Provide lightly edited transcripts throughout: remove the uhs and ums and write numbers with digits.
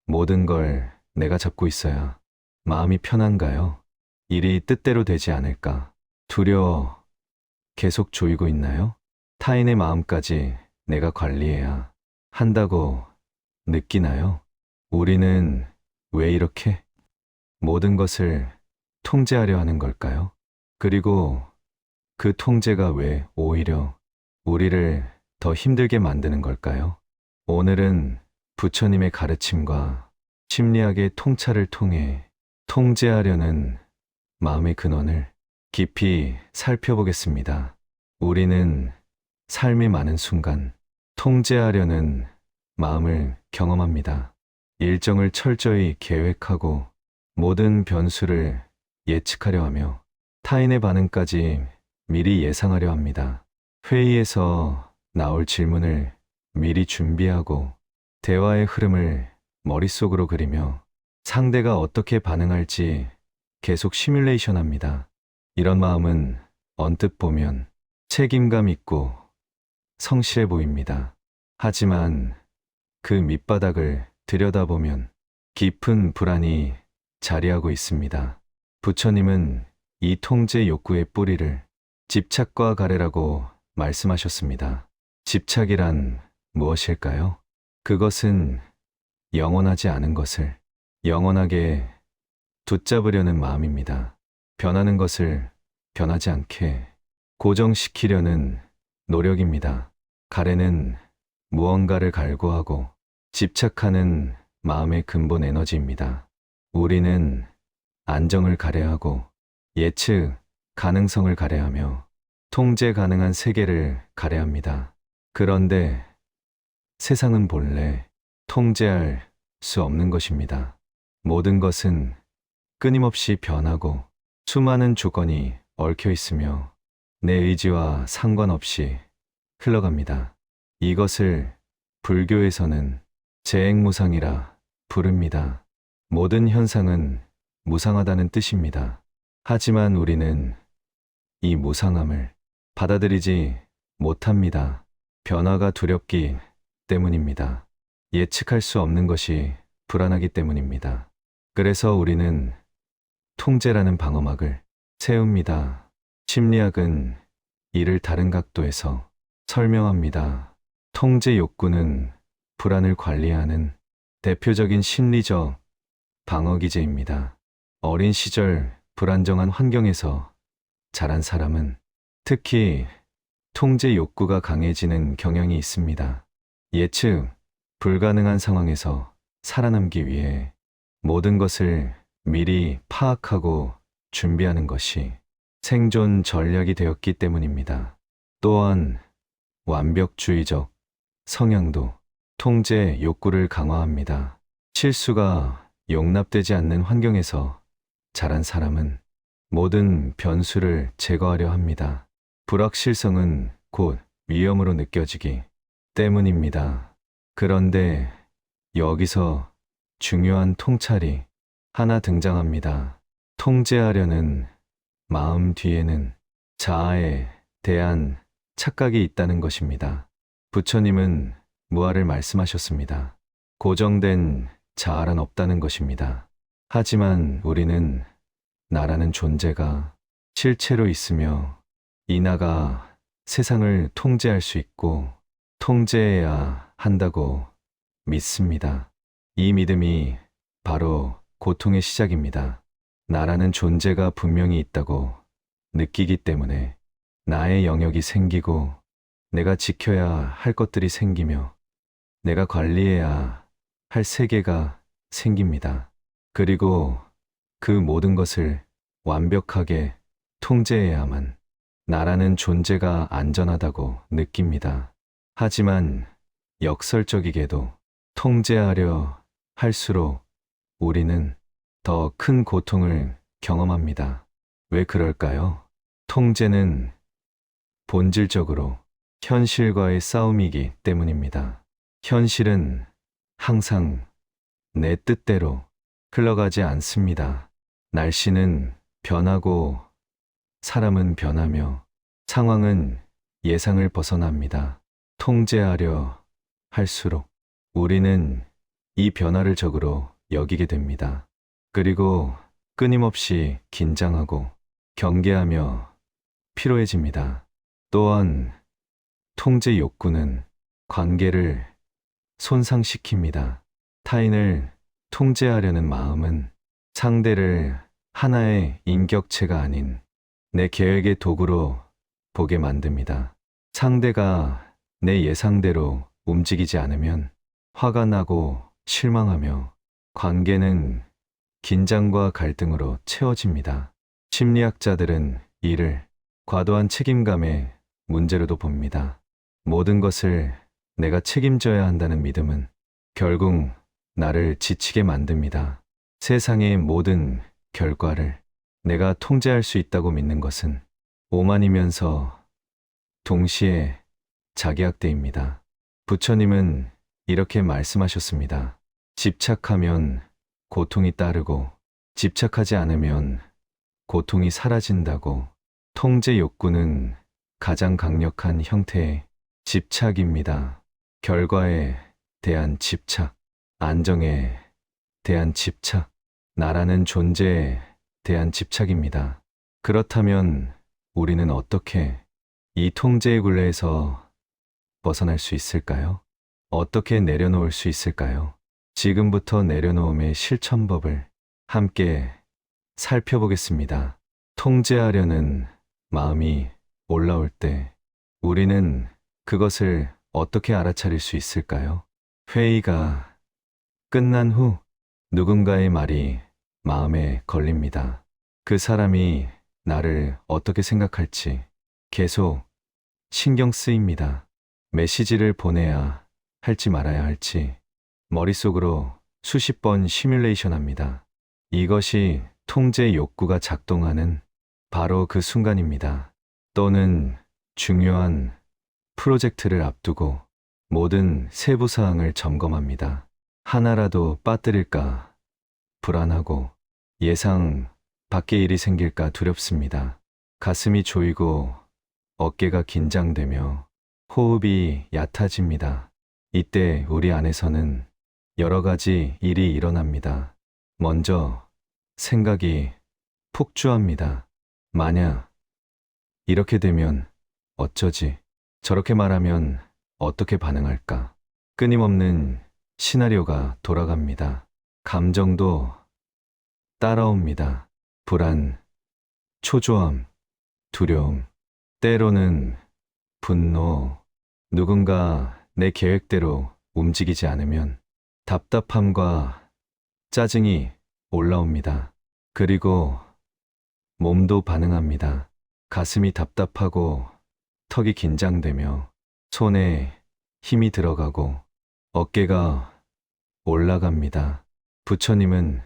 모든 걸 내가 잡고 있어야 마음이 편한가요? 일이 뜻대로 되지 않을까? 두려워 계속 조이고 있나요? 타인의 마음까지 내가 관리해야 한다고 느끼나요? 우리는 왜 이렇게 모든 것을 통제하려 하는 걸까요? 그리고 그 통제가 왜 오히려 우리를 더 힘들게 만드는 걸까요? 오늘은 부처님의 가르침과 심리학의 통찰을 통해 통제하려는 마음의 근원을 깊이 살펴보겠습니다. 우리는 삶이 많은 순간 통제하려는 마음을 경험합니다. 일정을 철저히 계획하고 모든 변수를 예측하려 하며 타인의 반응까지 미리 예상하려 합니다. 회의에서 나올 질문을 미리 준비하고 대화의 흐름을 머릿속으로 그리며 상대가 어떻게 반응할지 계속 시뮬레이션 합니다. 이런 마음은 언뜻 보면 책임감 있고 성실해 보입니다. 하지만 그 밑바닥을 들여다보면 깊은 불안이 자리하고 있습니다. 부처님은 이 통제 욕구의 뿌리를 집착과 가래라고 말씀하셨습니다. 집착이란 무엇일까요? 그것은 영원하지 않은 것을 영원하게 붙잡으려는 마음입니다. 변하는 것을 변하지 않게 고정시키려는 노력입니다. 가래는 무언가를 갈구하고 집착하는 마음의 근본 에너지입니다. 우리는 안정을 가래하고 예측 가능성을 가래하며 통제 가능한 세계를 가래합니다. 그런데 세상은 본래 통제할 수 없는 것입니다. 모든 것은 끊임없이 변하고 수많은 조건이 얽혀 있으며 내 의지와 상관없이 흘러갑니다. 이것을 불교에서는 재행무상이라 부릅니다. 모든 현상은 무상하다는 뜻입니다. 하지만 우리는 이 무상함을 받아들이지 못합니다. 변화가 두렵기 때문입니다. 예측할 수 없는 것이 불안하기 때문입니다. 그래서 우리는 통제라는 방어막을 세웁니다. 심리학은 이를 다른 각도에서 설명합니다. 통제 욕구는 불안을 관리하는 대표적인 심리적 방어 기제입니다. 어린 시절 불안정한 환경에서 자란 사람은 특히 통제 욕구가 강해지는 경향이 있습니다. 예측 불가능한 상황에서 살아남기 위해 모든 것을 미리 파악하고 준비하는 것이 생존 전략이 되었기 때문입니다. 또한 완벽주의적 성향도 통제 욕구를 강화합니다. 실수가 용납되지 않는 환경에서 자란 사람은 모든 변수를 제거하려 합니다. 불확실성은 곧 위험으로 느껴지기 때문입니다. 그런데 여기서 중요한 통찰이 하나 등장합니다. 통제하려는 마음 뒤에는 자아에 대한 착각이 있다는 것입니다. 부처님은 무아를 말씀하셨습니다. 고정된 자아란 없다는 것입니다. 하지만 우리는 나라는 존재가 실체로 있으며 이 나가 세상을 통제할 수 있고 통제해야 한다고 믿습니다. 이 믿음이 바로 고통의 시작입니다. 나라는 존재가 분명히 있다고 느끼기 때문에 나의 영역이 생기고 내가 지켜야 할 것들이 생기며 내가 관리해야 할 세계가 생깁니다. 그리고 그 모든 것을 완벽하게 통제해야만 나라는 존재가 안전하다고 느낍니다. 하지만 역설적이게도 통제하려 할수록 우리는 더 큰 고통을 경험합니다. 왜 그럴까요? 통제는 본질적으로 현실과의 싸움이기 때문입니다. 현실은 항상 내 뜻대로 흘러가지 않습니다. 날씨는 변하고 사람은 변하며 상황은 예상을 벗어납니다. 통제하려 할수록 우리는 이 변화를 적으로 여기게 됩니다. 그리고 끊임없이 긴장하고 경계하며 피로해집니다. 또한 통제 욕구는 관계를 손상시킵니다. 타인을 통제하려는 마음은 상대를 하나의 인격체가 아닌 내 계획의 도구로 보게 만듭니다. 상대가 내 예상대로 움직이지 않으면 화가 나고 실망하며 관계는 긴장과 갈등으로 채워집니다. 심리학자들은 이를 과도한 책임감의 문제로도 봅니다. 모든 것을 내가 책임져야 한다는 믿음은 결국 나를 지치게 만듭니다. 세상의 모든 결과를 내가 통제할 수 있다고 믿는 것은 오만이면서 동시에 자기학대입니다. 부처님은 이렇게 말씀하셨습니다. 집착하면 고통이 따르고 집착하지 않으면 고통이 사라진다고. 통제 욕구는 가장 강력한 형태의 집착입니다. 결과에 대한 집착, 안정에 대한 집착, 나라는 존재에 대한 집착입니다. 그렇다면 우리는 어떻게 이 통제의 굴레에서 벗어날 수 있을까요? 어떻게 내려놓을 수 있을까요? 지금부터 내려놓음의 실천법을 함께 살펴보겠습니다. 통제하려는 마음이 올라올 때 우리는 그것을 어떻게 알아차릴 수 있을까요? 회의가 끝난 후 누군가의 말이 마음에 걸립니다. 그 사람이 나를 어떻게 생각할지 계속 신경 쓰입니다. 메시지를 보내야 할지 말아야 할지 머릿속으로 수십 번 시뮬레이션 합니다. 이것이 통제 욕구가 작동하는 바로 그 순간입니다. 또는 중요한 프로젝트를 앞두고 모든 세부 사항을 점검합니다. 하나라도 빠뜨릴까 불안하고 예상 밖의 일이 생길까 두렵습니다. 가슴이 조이고 어깨가 긴장되며 호흡이 얕아집니다. 이때 우리 안에서는 여러 가지 일이 일어납니다. 먼저 생각이 폭주합니다. 만약 이렇게 되면 어쩌지? 저렇게 말하면 어떻게 반응할까? 끊임없는 시나리오가 돌아갑니다. 감정도 따라옵니다. 불안, 초조함, 두려움, 때로는 분노, 누군가 내 계획대로 움직이지 않으면 답답함과 짜증이 올라옵니다. 그리고 몸도 반응합니다. 가슴이 답답하고 턱이 긴장되며 손에 힘이 들어가고 어깨가 올라갑니다. 부처님은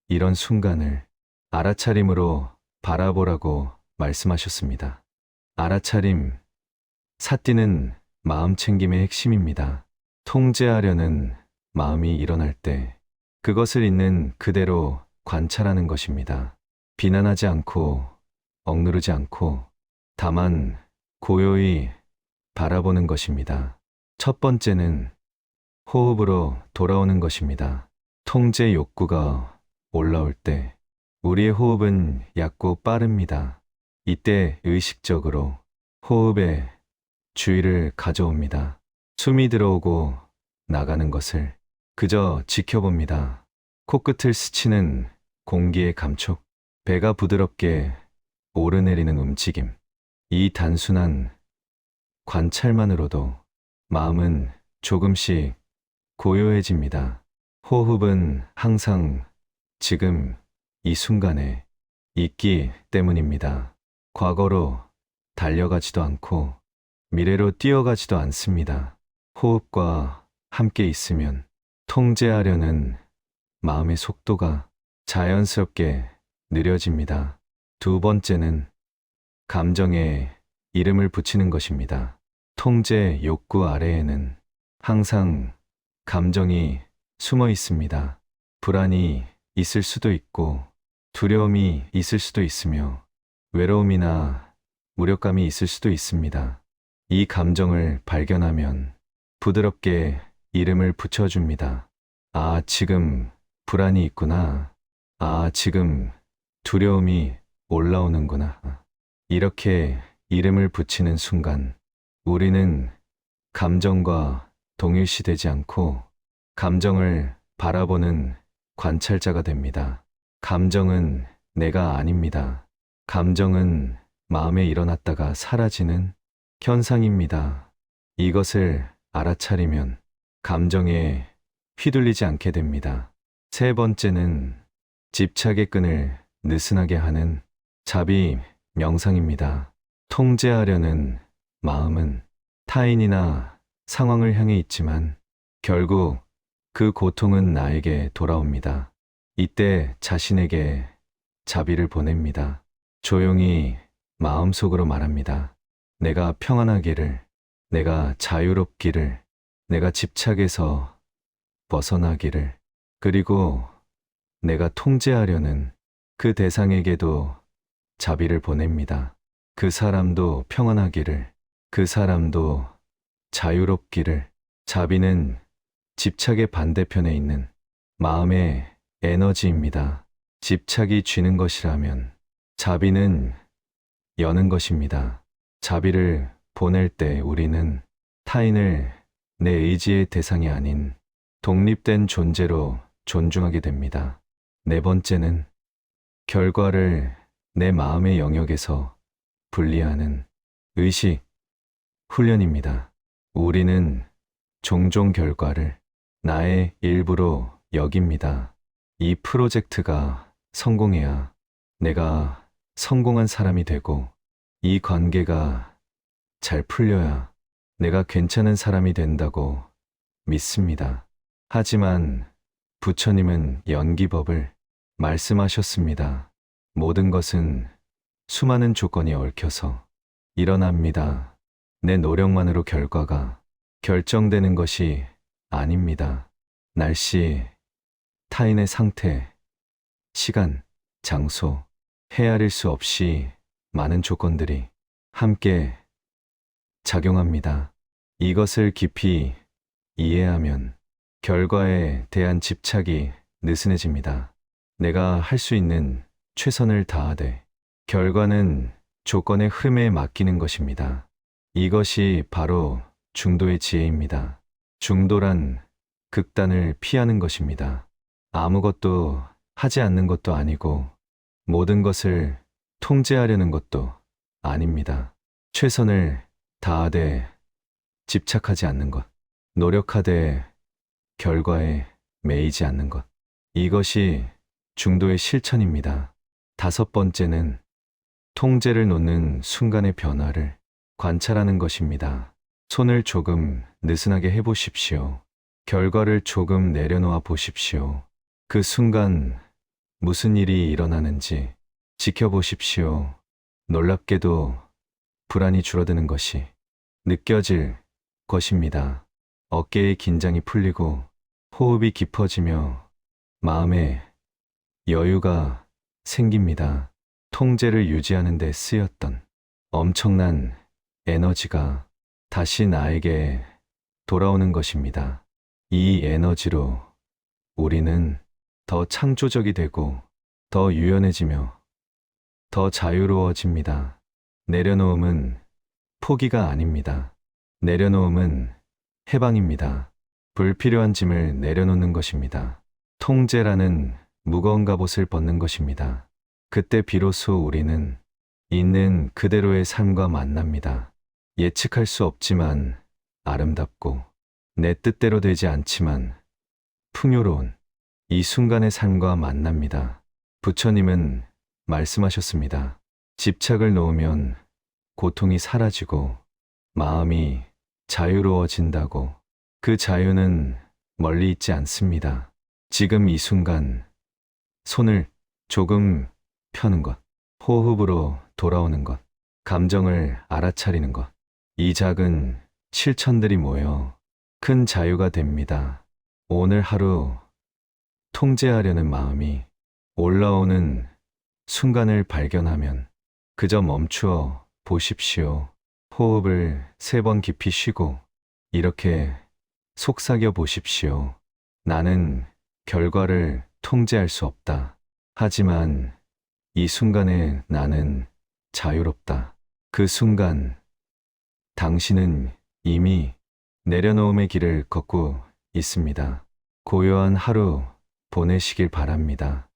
이런 순간을 알아차림으로 바라보라고 말씀하셨습니다. 알아차림, 삿띠는 마음 챙김의 핵심입니다. 통제하려는 마음이 일어날 때 그것을 있는 그대로 관찰하는 것입니다. 비난하지 않고 억누르지 않고 다만 고요히 바라보는 것입니다. 첫 번째는 호흡으로 돌아오는 것입니다. 통제 욕구가 올라올 때 우리의 호흡은 얕고 빠릅니다. 이때 의식적으로 호흡에 주의를 가져옵니다. 숨이 들어오고 나가는 것을 그저 지켜봅니다. 코끝을 스치는 공기의 감촉, 배가 부드럽게 오르내리는 움직임. 이 단순한 관찰만으로도 마음은 조금씩 고요해집니다. 호흡은 항상 지금 이 순간에 있기 때문입니다. 과거로 달려가지도 않고 미래로 뛰어가지도 않습니다. 호흡과 함께 있으면 통제하려는 마음의 속도가 자연스럽게 느려집니다. 두 번째는 감정에 이름을 붙이는 것입니다. 통제 욕구 아래에는 항상 감정이 숨어 있습니다. 불안이 있을 수도 있고 두려움이 있을 수도 있으며 외로움이나 무력감이 있을 수도 있습니다. 이 감정을 발견하면 부드럽게 이름을 붙여줍니다. 아, 지금 불안이 있구나. 아, 지금 두려움이 올라오는구나. 이렇게 이름을 붙이는 순간 우리는 감정과 동일시되지 않고 감정을 바라보는 관찰자가 됩니다. 감정은 내가 아닙니다. 감정은 마음에 일어났다가 사라지는 현상입니다. 이것을 알아차리면 감정에 휘둘리지 않게 됩니다. 세 번째는 집착의 끈을 느슨하게 하는 자비 명상입니다. 통제하려는 마음은 타인이나 상황을 향해 있지만 결국 그 고통은 나에게 돌아옵니다. 이때 자신에게 자비를 보냅니다. 조용히 마음속으로 말합니다. 내가 평안하기를, 내가 자유롭기를, 내가 집착에서 벗어나기를, 그리고 내가 통제하려는 그 대상에게도 자비를 보냅니다. 그 사람도 평안하기를, 그 사람도 자유롭기를. 자비는 집착의 반대편에 있는 마음의 에너지입니다. 집착이 쥐는 것이라면 자비는 여는 것입니다. 자비를 보낼 때 우리는 타인을 내 의지의 대상이 아닌 독립된 존재로 존중하게 됩니다. 네 번째는 결과를 내 마음의 영역에서 분리하는 의식 훈련입니다. 우리는 종종 결과를 나의 일부로 여깁니다. 이 프로젝트가 성공해야 내가 성공한 사람이 되고, 이 관계가 잘 풀려야 내가 괜찮은 사람이 된다고 믿습니다. 하지만 부처님은 연기법을 말씀하셨습니다. 모든 것은 수많은 조건이 얽혀서 일어납니다. 내 노력만으로 결과가 결정되는 것이 아닙니다. 날씨, 타인의 상태, 시간, 장소, 헤아릴 수 없이 많은 조건들이 함께 작용합니다. 이것을 깊이 이해하면 결과에 대한 집착이 느슨해집니다. 내가 할 수 있는 최선을 다하되 결과는 조건의 흐름에 맡기는 것입니다. 이것이 바로 중도의 지혜입니다. 중도란 극단을 피하는 것입니다. 아무것도 하지 않는 것도 아니고 모든 것을 통제하려는 것도 아닙니다. 최선을 다하되 집착하지 않는 것, 노력하되 결과에 매이지 않는 것. 이것이 중도의 실천입니다. 다섯 번째는 통제를 놓는 순간의 변화를 관찰하는 것입니다. 손을 조금 느슨하게 해보십시오. 결과를 조금 내려놓아 보십시오. 그 순간 무슨 일이 일어나는지 지켜보십시오. 놀랍게도 불안이 줄어드는 것이 느껴질 것입니다. 어깨의 긴장이 풀리고 호흡이 깊어지며 마음에 여유가 생깁니다. 통제를 유지하는 데 쓰였던 엄청난 에너지가 다시 나에게 돌아오는 것입니다. 이 에너지로 우리는 더 창조적이 되고 더 유연해지며 더 자유로워집니다. 내려놓음은 포기가 아닙니다. 내려놓음은 해방입니다. 불필요한 짐을 내려놓는 것입니다. 통제라는 무거운 갑옷을 벗는 것입니다. 그때 비로소 우리는 있는 그대로의 삶과 만납니다. 예측할 수 없지만 아름답고 내 뜻대로 되지 않지만 풍요로운 이 순간의 삶과 만납니다. 부처님은 말씀하셨습니다. 집착을 놓으면 고통이 사라지고 마음이 자유로워진다고. 그 자유는 멀리 있지 않습니다. 지금 이 순간 손을 조금 펴는 것, 호흡으로 돌아오는 것, 감정을 알아차리는 것, 이 작은 실천들이 모여 큰 자유가 됩니다. 오늘 하루 통제하려는 마음이 올라오는 순간을 발견하면 그저 멈추어 보십시오. 호흡을 3번 깊이 쉬고 이렇게 속삭여 보십시오. 나는 결과를 통제할 수 없다. 하지만 이 순간에 나는 자유롭다. 그 순간 당신은 이미 내려놓음의 길을 걷고 있습니다. 고요한 하루 보내시길 바랍니다.